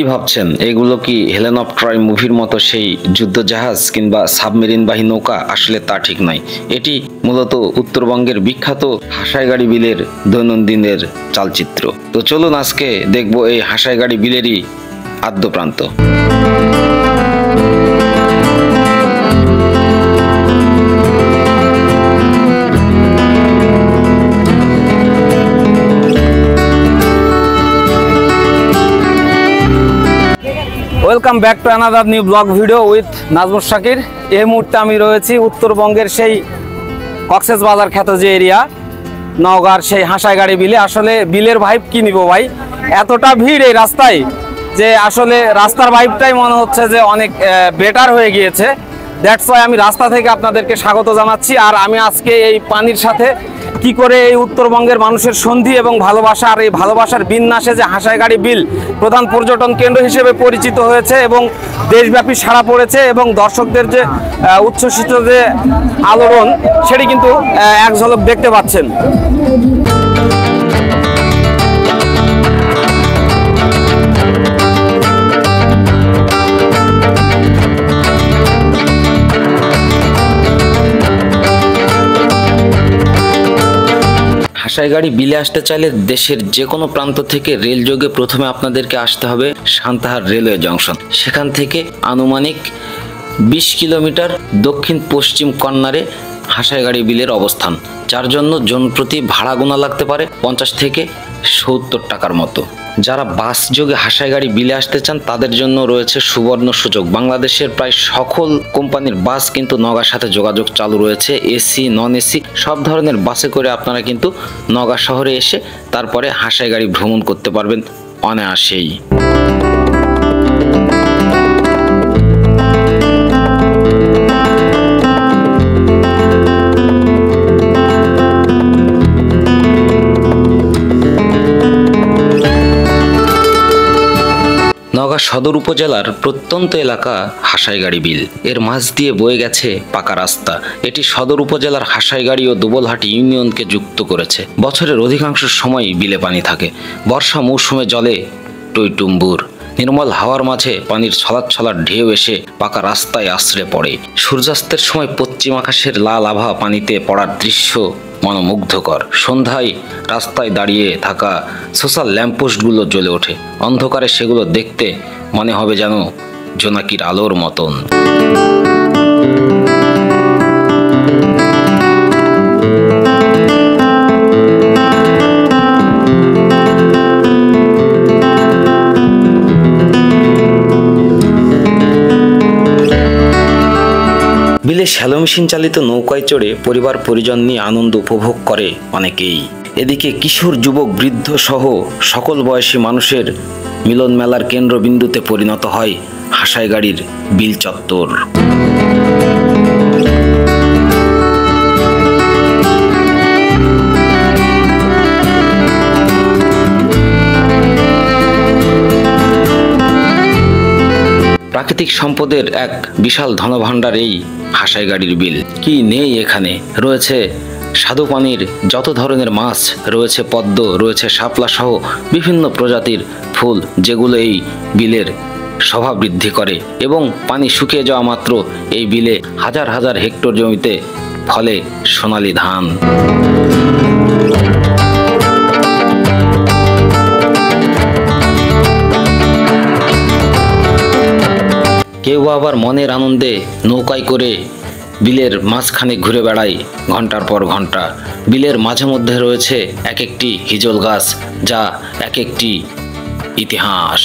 ভাবছেন এগুলো কি হেলেন অফ ট্রয় মুভির মতো সেই যুদ্ধজাহাজ কিংবা সাবমেরিনবাহী নৌকা? আসলে তা ঠিক নয়। এটি মূলত উত্তরবঙ্গের বিখ্যাত হাসাইগাড়ি বিলের দৈনন্দিনের চালচিত্র। তো চলুন আজকে দেখব এই হাসাইগাড়ি বিলেরই আদ্যপ্রান্ত। Welcome back to another new blog video with Nazmur Shakir. এই মুহূর্তে আমি রয়েছি উত্তরবঙ্গের সেই কক্সবাজার খ্যাত যে এরিয়া নওগাঁর সেই হাসাইগাড়ি বিলে। আসলে বিলের ভাইব কি নিব ভাই, এতটা ভিড় এই রাস্তায় যে আসলে রাস্তার ভাইবটাই মনে হচ্ছে যে অনেক বেটার হয়ে গিয়েছে। দ্যাটস ওয়াই আমি রাস্তা থেকে আপনাদেরকে স্বাগত জানাচ্ছি। আর আমি আজকে এই পানির সাথে কি করে এই উত্তরবঙ্গের মানুষের সন্ধি এবং ভালোবাসা, আর এই ভালোবাসার বিন্যাসে যে হাসাইগাড়ি বিল প্রধান পর্যটন কেন্দ্র হিসেবে পরিচিত হয়েছে এবং দেশব্যাপী সাড়া পড়েছে এবং দর্শকদের যে উচ্ছ্বসিত যে আলোড়ন সেটি কিন্তু এক ঝলক দেখতে পাচ্ছেন। হাসাইগাড়ি বিলে আসতে চাইলে দেশের যে কোনো প্রান্ত থেকে রেলযোগে প্রথমে আপনাদেরকে আসতে হবে সান্তাহার রেলওয়ে জংশন। সেখান থেকে আনুমানিক 20 কিলোমিটার দক্ষিণ পশ্চিম কর্নারে হাসাইগাড়ি বিলের অবস্থান, যার জন্য জনপ্রতি ভাড়া গোনা লাগতে পারে 50 থেকে 70 টাকার মতো। যারা বাস যোগে হাসাইগাড়ি বিলে আসতে চান তাদের জন্য রয়েছে সুবর্ণ সুযোগ। বাংলাদেশের প্রায় সকল কোম্পানির বাস কিন্তু নওগাঁর সাথে যোগাযোগ চালু রয়েছে। এসি, নন এসি সব ধরনের বাসে করে আপনারা কিন্তু নওগাঁ শহরে এসে তারপরে হাসাইগাড়ি ভ্রমণ করতে পারবেন অনায়াসেই। নওগাঁ সদর উপজেলার প্রত্যন্ত এলাকা হাসাইগাড়ি বিল। এর মাঝ দিয়ে বয়ে গেছে পাকা রাস্তা। এটি সদর উপজেলার হাসাইগাড়ি ও দুবলহাটি ইউনিয়নকে যুক্ত করেছে। বছরের অধিকাংশ সময়ই বিলে পানি থাকে। বর্ষা মৌসুমে জলে টইটুম্বুর। নির্মল হাওয়ার মাঝে পানির ছলাৎ ছলাৎ ঢেউ এসে পাকা রাস্তায় আশ্রে পড়ে। সূর্যাস্তের সময় পশ্চিম আকাশের লাল আভা পানিতে পড়ার দৃশ্য মনোমুগ্ধকর। সন্ধ্যায় রাস্তায় দাঁড়িয়ে থাকা সোশ্যাল ল্যাম্পপোস্টগুলো জ্বলে ওঠে। অন্ধকারে সেগুলো দেখতে মনে হবে যেন জোনাকির আলোর মতন। বিলে শ্যালো মেশিন চালিত নৌকায় চড়ে পরিবার পরিজন নিয়ে আনন্দ উপভোগ করে অনেকেই। এদিকে কিশোর, যুবক, বৃদ্ধ সহ সকল বয়সী মানুষের মিলন মেলার কেন্দ্রবিন্দুতে পরিণত হয় হাসাইগাড়ির বিল চত্বর। প্রাকৃতিক সম্পদের এক বিশাল ধনভাণ্ডার এই হাসাইগাড়ির বিল। কি নেই এখানে? রয়েছে স্বাদু পানির যত ধরনের মাছ, রয়েছে পদ্ম, রয়েছে শাপলা সহ বিভিন্ন প্রজাতির ফুল, যেগুলো এই বিলের শোভা বৃদ্ধি করে। এবং পানি শুকিয়ে যাওয়া মাত্র এই বিলে হাজার হাজার হেক্টর জমিতে ফলে সোনালী ধান। কেউ আবার মনের আনন্দে নৌকায় করে বিলের মাঝখানে ঘুরে বেড়ায় ঘন্টার পর ঘন্টা। বিলের মাঝে মধ্যে রয়েছে এক একটি হিজল গাছ, যা এক একটি ইতিহাস।